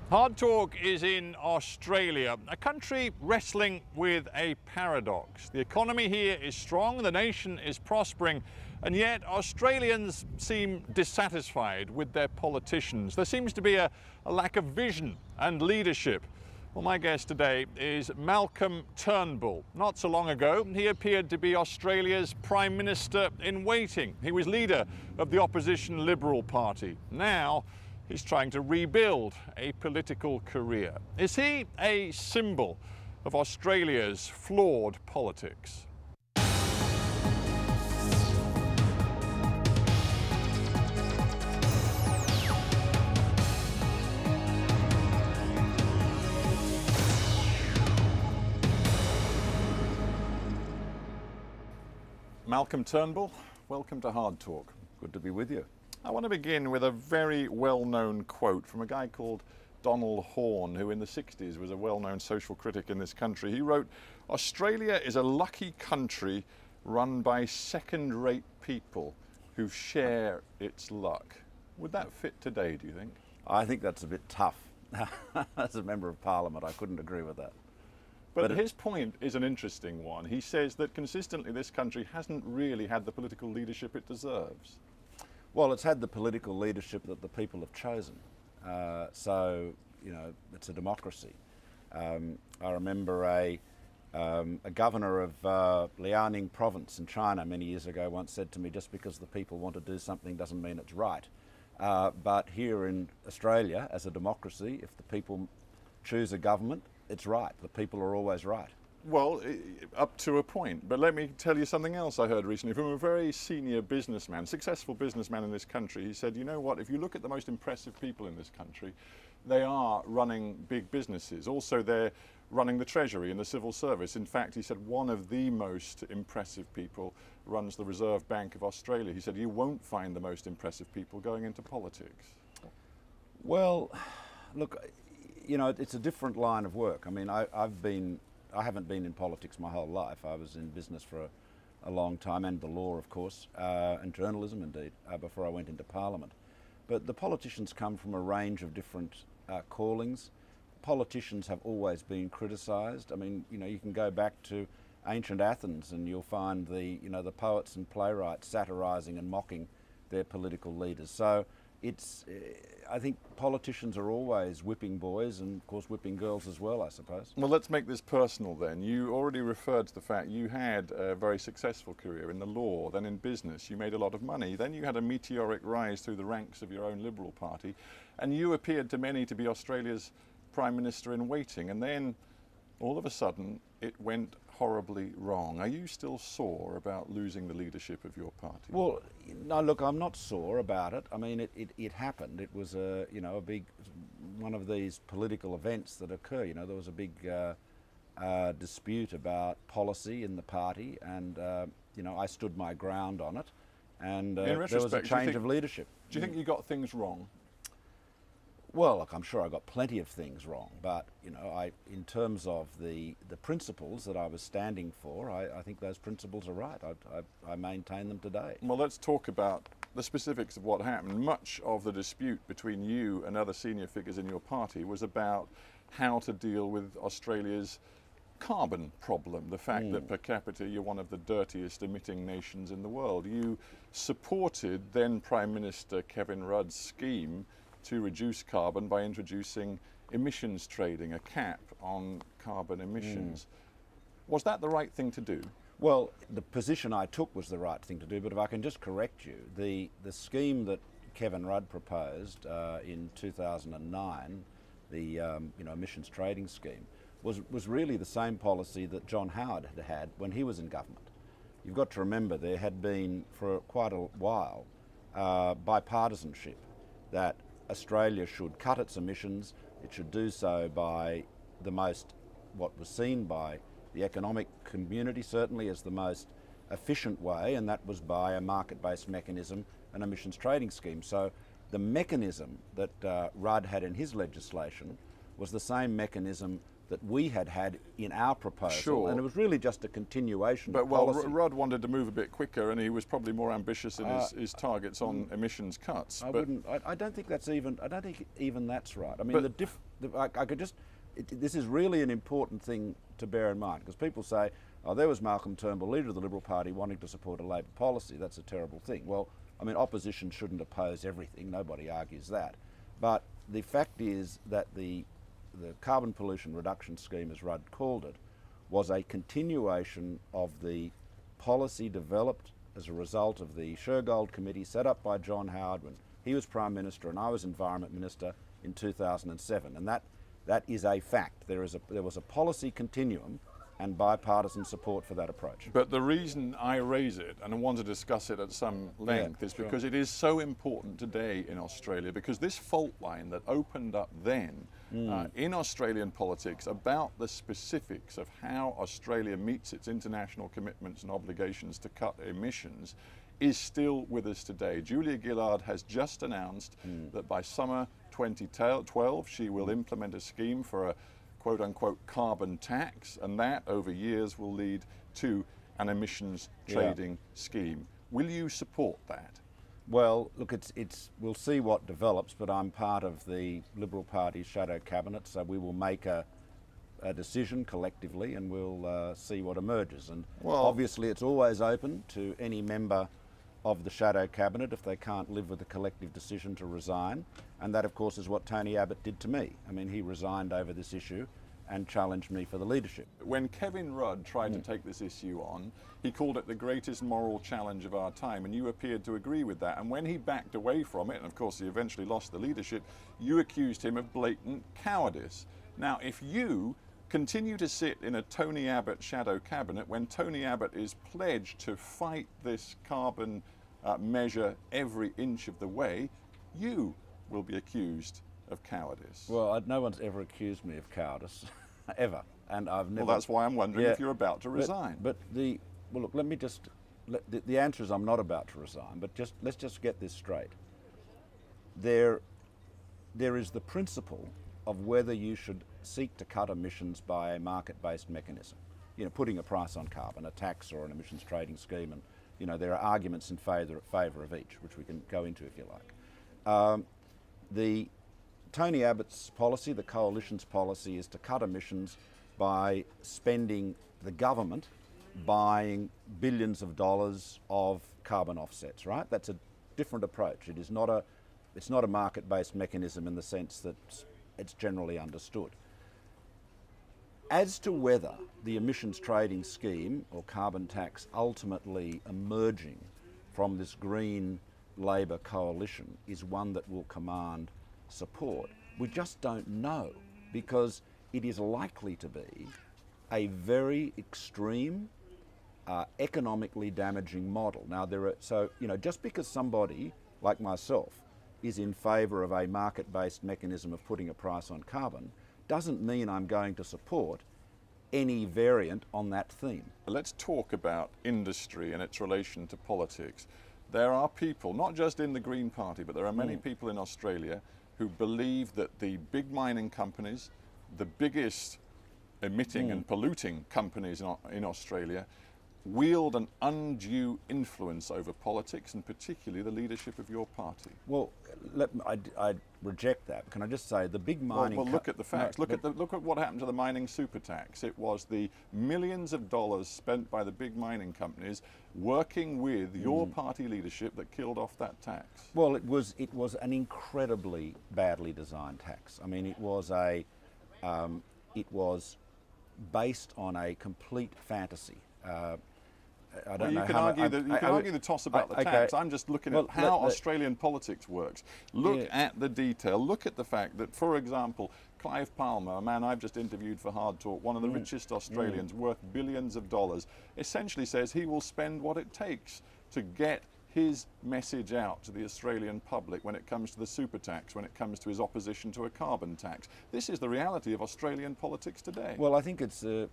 Hard Talk is in Australia, a country wrestling with a paradox. The economy here is strong, the nation is prospering, and yet Australians seem dissatisfied with their politicians. There seems to be a lack of vision and leadership. Well, my guest today is Malcolm Turnbull. Not so long ago, he appeared to be Australia's Prime Minister in waiting. He was leader of the opposition Liberal Party. Now, he's trying to rebuild a political career. Is he a symbol of Australia's flawed politics? Malcolm Turnbull, welcome to Hard Talk. Good to be with you. I want to begin with a very well-known quote from a guy called Donald Horne, who in the 60s was a well-known social critic in this country. He wrote, "Australia is a lucky country run by second-rate people who share its luck." Would that fit today, do you think? I think that's a bit tough. As a Member of Parliament, I couldn't agree with that. But his point is an interesting one. He says that consistently this country hasn't really had the political leadership it deserves. Well, it's had the political leadership that the people have chosen. So, you know, it's a democracy. I remember a governor of Liaoning province in China many years ago once said to me, just because the people want to do something doesn't mean it's right. But here in Australia, as a democracy, if the people choose a government, it's right. The people are always right. Well, up to a point. But let me tell you something else I heard recently from a very senior businessman, successful businessman in this country. He said, you know what, if you look at the most impressive people in this country, they are running big businesses. Also, they're running the Treasury and the civil service. In fact, he said one of the most impressive people runs the Reserve Bank of Australia. He said you won't find the most impressive people going into politics. Well, look, you know, it's a different line of work. I mean, I haven't been in politics my whole life. I was in business for a long time, and the law, of course, and journalism indeed, before I went into Parliament. But the politicians come from a range of different callings. Politicians have always been criticised. I mean, you know, you can go back to ancient Athens and you'll find the poets and playwrights satirising and mocking their political leaders. So it's, I think politicians are always whipping boys and, of course, whipping girls as well, I suppose. Well, let's make this personal then. You already referred to the fact you had a very successful career in the law, then in business. You made a lot of money. Then you had a meteoric rise through the ranks of your own Liberal Party, and you appeared to many to be Australia's Prime Minister in waiting. And then, all of a sudden, it went horribly wrong. Are you still sore about losing the leadership of your party? Well, no, look, I'm not sore about it. I mean, it happened. It was a big, one of these political events that occur. You know, there was a big dispute about policy in the party, and I stood my ground on it. And there was a change of leadership. Do you think you got things wrong? Well, look, I'm sure I got plenty of things wrong, but in terms of the principles that I was standing for, I think those principles are right. I maintain them today. Well, let's talk about the specifics of what happened. Much of the dispute between you and other senior figures in your party was about how to deal with Australia's carbon problem, the fact that per capita you're one of the dirtiest emitting nations in the world. You supported then Prime Minister Kevin Rudd's scheme to reduce carbon by introducing emissions trading, a cap on carbon emissions. Was that the right thing to do? Well, the position I took was the right thing to do, but if I can just correct you, the scheme that Kevin Rudd proposed in 2009, the emissions trading scheme, was really the same policy that John Howard had when he was in government. You've got to remember there had been for quite a while bipartisanship that Australia should cut its emissions. It should do so by what was seen by the economic community certainly as the most efficient way, and that was by a market-based mechanism, an emissions trading scheme. So the mechanism that Rudd had in his legislation was the same mechanism that we had in our proposal, Sure. and it was really just a continuation But of well, policy. Rudd wanted to move a bit quicker, and he was probably more ambitious in his targets on emissions cuts. I don't think that's even. I don't think even that's right. I mean, I could just. This is really an important thing to bear in mind, because people say, "Oh, there was Malcolm Turnbull, leader of the Liberal Party, wanting to support a Labor policy. That's a terrible thing." Well, I mean, opposition shouldn't oppose everything. Nobody argues that. But the fact is that the carbon pollution reduction scheme, as Rudd called it, was a continuation of the policy developed as a result of the Shergold Committee set up by John Howard when he was Prime Minister and I was Environment Minister in 2007. And that is a fact. There was a policy continuum and bipartisan support for that approach. But the reason I raise it, and I want to discuss it at some length, is because it is so important today in Australia, because this fault line that opened up then in Australian politics about the specifics of how Australia meets its international commitments and obligations to cut emissions is still with us today. Julia Gillard has just announced that by summer 2012 she will implement a scheme for a quote-unquote carbon tax, and that over years will lead to an emissions trading scheme. Will you support that? Well, look, we'll see what develops, but I'm part of the Liberal Party's shadow cabinet, so we will make a decision collectively and we'll see what emerges. And obviously it's always open to any member of the shadow cabinet, if they can't live with a collective decision, to resign. And that, of course, is what Tony Abbott did to me. I mean, he resigned over this issue and challenged me for the leadership. When Kevin Rudd tried to take this issue on, he called it the greatest moral challenge of our time, and you appeared to agree with that. And when he backed away from it, and of course he eventually lost the leadership, you accused him of blatant cowardice. Now, if you continue to sit in a Tony Abbott shadow cabinet when Tony Abbott is pledged to fight this carbon measure every inch of the way, you will be accused of cowardice. Well, no one's ever accused me of cowardice, ever, and I've never. Well, that's why I'm wondering if you're about to resign. Well, look, let me just. The answer is I'm not about to resign, but let's just get this straight. There is the principle of whether you should seek to cut emissions by a market-based mechanism. You know, putting a price on carbon, a tax or an emissions trading scheme, and you know there are arguments in favour of each, which we can go into if you like. The Tony Abbott's policy, the coalition's policy, is to cut emissions by spending the government buying billions of dollars of carbon offsets. Right? That's a different approach. It's not a market-based mechanism in the sense that it's generally understood. As to whether the emissions trading scheme or carbon tax ultimately emerging from this Green Labor coalition is one that will command support, we just don't know, because it is likely to be a very extreme, economically damaging model. Now, just because somebody like myself is in favour of a market-based mechanism of putting a price on carbon doesn't mean I'm going to support any variant on that theme. Let's talk about industry and its relation to politics. There are people, not just in the Green Party, but there are many people in Australia who believe that the big mining companies, the biggest emitting and polluting companies in Australia, wield an undue influence over politics and particularly the leadership of your party. Well, I reject that. Can I just say the big mining... Well, look at the facts. Look at what happened to the mining super tax. It was the millions of dollars spent by the big mining companies working with your party leadership that killed off that tax. Well, it was an incredibly badly designed tax. I mean, it was based on a complete fantasy. You can argue the toss about the tax. I'm just looking at how Australian politics works. Look at the detail. Look at the fact that, for example, Clive Palmer, a man I've just interviewed for Hardtalk, one of the richest Australians, worth billions of dollars, essentially says he will spend what it takes to get his message out to the Australian public when it comes to the super tax, when it comes to his opposition to a carbon tax. This is the reality of Australian politics today. Well, I think it's a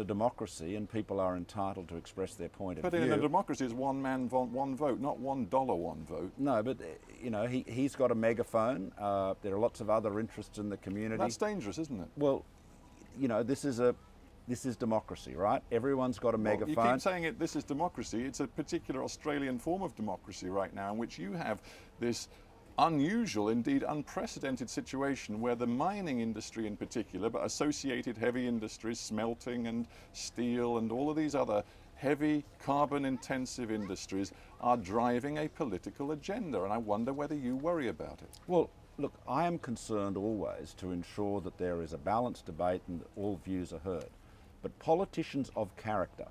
democracy, and people are entitled to express their point of view. But in a democracy, it's one man, one vote, not $1, one vote. No, but he's got a megaphone. There are lots of other interests in the community. That's dangerous, isn't it? Well, you know, this is democracy, right? Everyone's got a megaphone. You keep saying this is democracy. It's a particular Australian form of democracy right now, in which you have this unusual, indeed unprecedented situation where the mining industry in particular, but associated heavy industries, smelting and steel and all of these other heavy carbon-intensive industries, are driving a political agenda, and I wonder whether you worry about it. Well, look, I am concerned always to ensure that there is a balanced debate and that all views are heard. But politicians of character,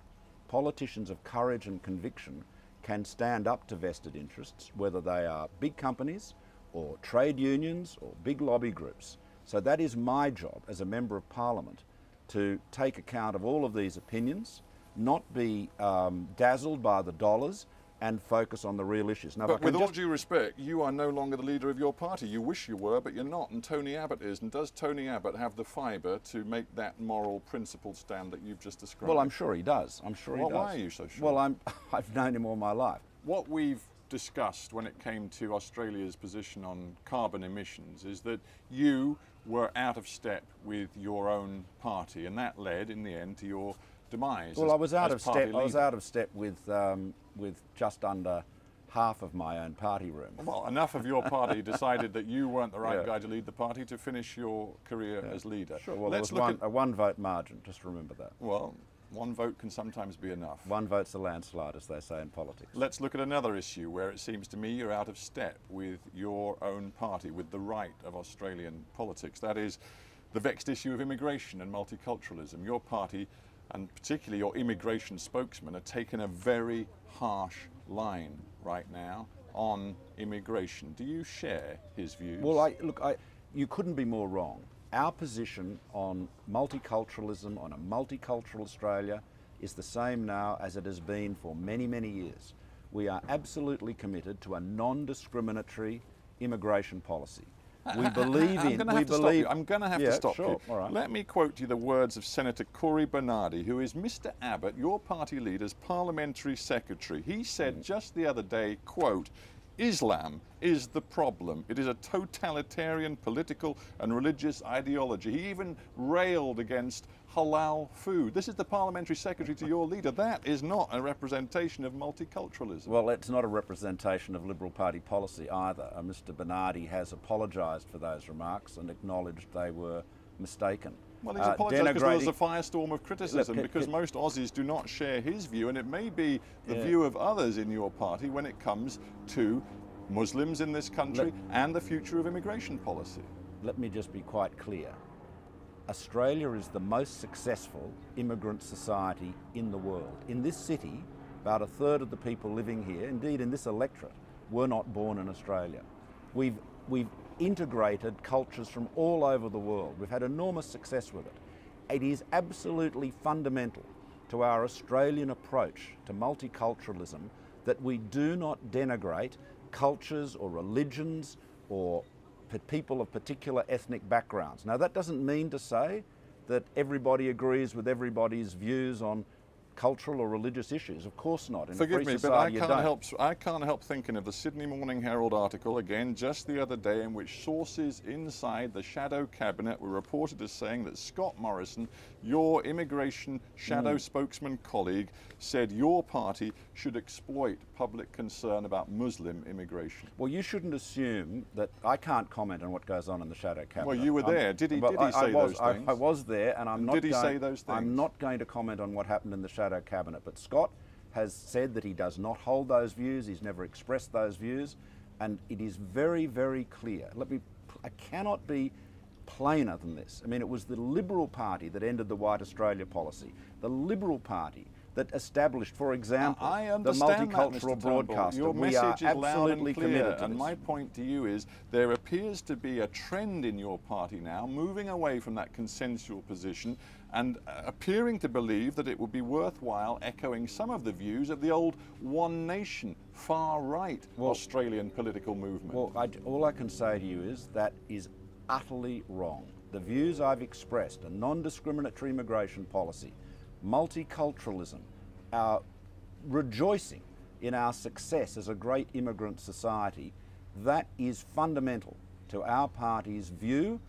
politicians of courage and conviction, can stand up to vested interests, whether they are big companies or trade unions or big lobby groups. So that is my job as a Member of Parliament, to take account of all of these opinions, not be dazzled by the dollars, and focus on the real issues. Now, but with all due respect, you are no longer the leader of your party. You wish you were, but you're not, and Tony Abbott is. And does Tony Abbott have the fibre to make that moral principled stand that you've just described? Well, I'm sure he does. I'm sure he does. Why are you so sure? Well, I've known him all my life. What we've discussed when it came to Australia's position on carbon emissions is that you were out of step with your own party, and that led, in the end, to your demise. Well, I was out of step. I was out of step with just under half of my own party room. Well, enough of your party decided that you weren't the right guy to lead the party to finish your career as leader. Sure. Well, let's look at a one-vote margin. Just remember that. Well, one vote can sometimes be enough. One vote's a landslide, as they say in politics. Let's look at another issue where it seems to me you're out of step with your own party, with the right of Australian politics. That is the vexed issue of immigration and multiculturalism. Your party, and particularly your immigration spokesman, have taken a very harsh line right now on immigration. Do you share his views? Well, you couldn't be more wrong. Our position on multiculturalism, on a multicultural Australia, is the same now as it has been for many, many years. We are absolutely committed to a non-discriminatory immigration policy. We believe in... I'm going to have to stop you. All right. Let me quote you the words of Senator Cory Bernardi, who is Mr. Abbott, your party leader's parliamentary secretary. He said just the other day, quote, "Islam is the problem. It is a totalitarian political and religious ideology." He even railed against halal food. This is the parliamentary secretary to your leader. That is not a representation of multiculturalism. Well, it's not a representation of Liberal Party policy either. Mr. Bernardi has apologised for those remarks and acknowledged they were mistaken. Well, he's apologised because there was a firestorm of criticism, because most Aussies do not share his view, and it may be the view of others in your party when it comes to Muslims in this country and the future of immigration policy. Let me just be quite clear. Australia is the most successful immigrant society in the world. In this city, about a third of the people living here, indeed in this electorate, were not born in Australia. We've integrated cultures from all over the world. We've had enormous success with it. It is absolutely fundamental to our Australian approach to multiculturalism that we do not denigrate cultures or religions or people of particular ethnic backgrounds. Now, that doesn't mean to say that everybody agrees with everybody's views on cultural or religious issues. Of course not. In Forgive a free me, society, but I can't help thinking of the Sydney Morning Herald article, again, just the other day, in which sources inside the shadow cabinet were reported as saying that Scott Morrison, your immigration shadow spokesman colleague, said your party should exploit public concern about Muslim immigration. Well, you shouldn't assume that I can't comment on what goes on in the shadow cabinet. Well, you were there. Did he say those things? I was there, and I'm not. Did he say those things? I'm not going to comment on what happened in the shadow cabinet. But Scott has said that he does not hold those views. He's never expressed those views, and it is very, very clear. I cannot be plainer than this. I mean, it was the Liberal Party that ended the White Australia policy. The Liberal Party that established, for example, the multicultural broadcaster. Your we are message is loud absolutely and clear, committed to and this. my point to you is there appears to be a trend in your party now moving away from that consensual position and appearing to believe that it would be worthwhile echoing some of the views of the old One Nation, far-right Australian political movement. Well, all I can say to you is that is utterly wrong. The views I've expressed, a non-discriminatory immigration policy, multiculturalism, our rejoicing in our success as a great immigrant society, that is fundamental to our party's view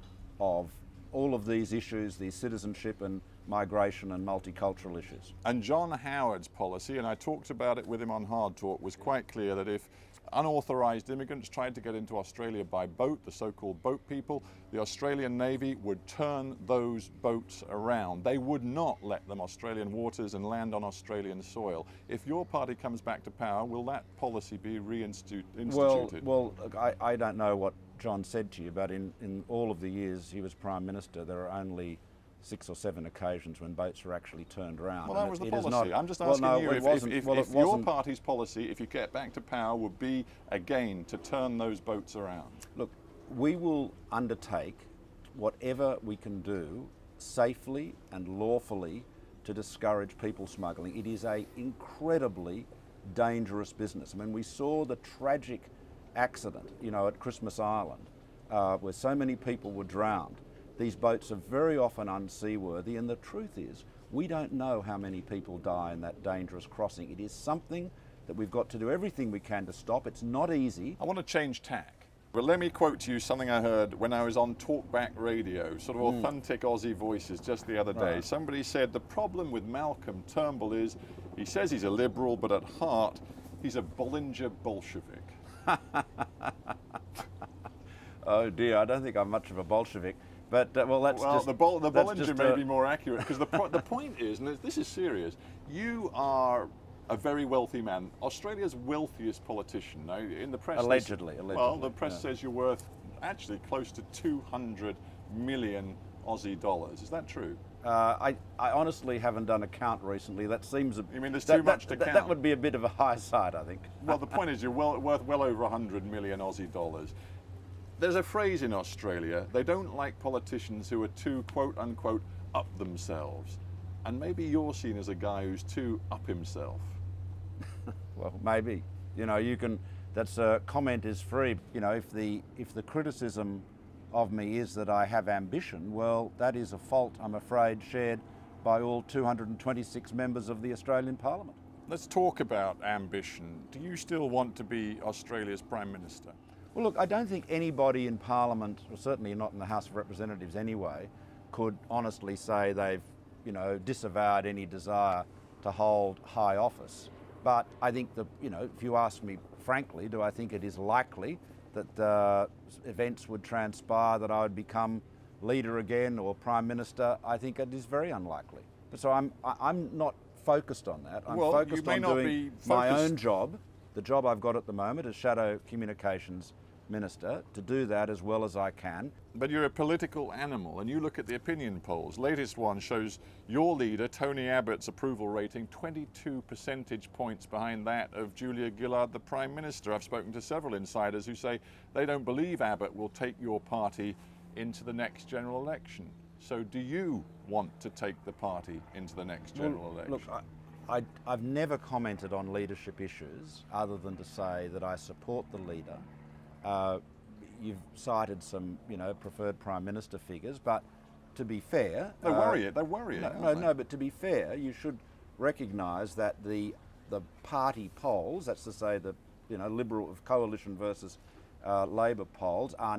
of all of these issues, these citizenship and migration and multicultural issues. And John Howard's policy, and I talked about it with him on Hard Talk, was quite clear that if unauthorised immigrants tried to get into Australia by boat, the so-called boat people, the Australian Navy would turn those boats around. They would not let them Australian waters and land on Australian soil. If your party comes back to power, will that policy be instituted? Well, I don't know what John said to you, but in all of the years he was Prime Minister, there are only 6 or 7 occasions when boats were actually turned around. Well, that was the policy. I'm just asking you if your party's policy, if you get back to power, would be again to turn those boats around. Look, we will undertake whatever we can do safely and lawfully to discourage people smuggling. It is an incredibly dangerous business. I mean, we saw the tragic accident, you know, at Christmas Island, where so many people were drowned. These boats are very often unseaworthy, and the truth is, we don't know how many people die in that dangerous crossing. It is something that we've got to do everything we can to stop. It's not easy. I want to change tack. But let me quote to you something I heard when I was on Talkback Radio, sort of authentic Aussie voices just the other day. Right. Somebody said the problem with Malcolm Turnbull is he says he's a liberal, but at heart, he's a Bollinger Bolshevik. Oh dear, I don't think I'm much of a Bolshevik. But well, that's well, just the Bollinger may be more accurate, because the point is, and this is serious, you are a very wealthy man, Australia's wealthiest politician. Now, in the press, allegedly. Well, the press says you're worth actually close to 200 million Aussie dollars. Is that true? I honestly haven't done a count recently. That seems. You mean there's too much to count? That would be a bit of a high side, I think. Well, the point is you're worth well over 100 million Aussie dollars. There's a phrase in Australia, they don't like politicians who are too, quote unquote, up themselves. And maybe you're seen as a guy who's too up himself. Well, maybe. You know, you can, that's comment is free. You know, if the criticism of me is that I have ambition, well, that is a fault, I'm afraid, shared by all 226 members of the Australian Parliament. Let's talk about ambition. Do you still want to be Australia's Prime Minister? Well, look, I don't think anybody in Parliament, or certainly not in the House of Representatives anyway, could honestly say they've, you know, disavowed any desire to hold high office. But I think that, you know, if you ask me frankly, do I think it is likely that events would transpire that I would become leader again or Prime Minister? I think it is very unlikely. But so I'm not focused on that. I'm focused on doing my own job. The job I've got at the moment as Shadow Communications Minister, to do that as well as I can. But you're a political animal, and you look at the opinion polls. Latest one shows your leader, Tony Abbott's approval rating 22 percentage points behind that of Julia Gillard, the Prime Minister. I've spoken to several insiders who say they don't believe Abbott will take your party into the next general election. So do you want to take the party into the next general election? Look, I've never commented on leadership issues other than to say that I support the leader. You've cited some, you know, preferred Prime Minister figures, but to be fair... They worry it. No, but to be fair, you should recognise that the party polls, that's to say the, you know, Liberal coalition versus Labor polls, are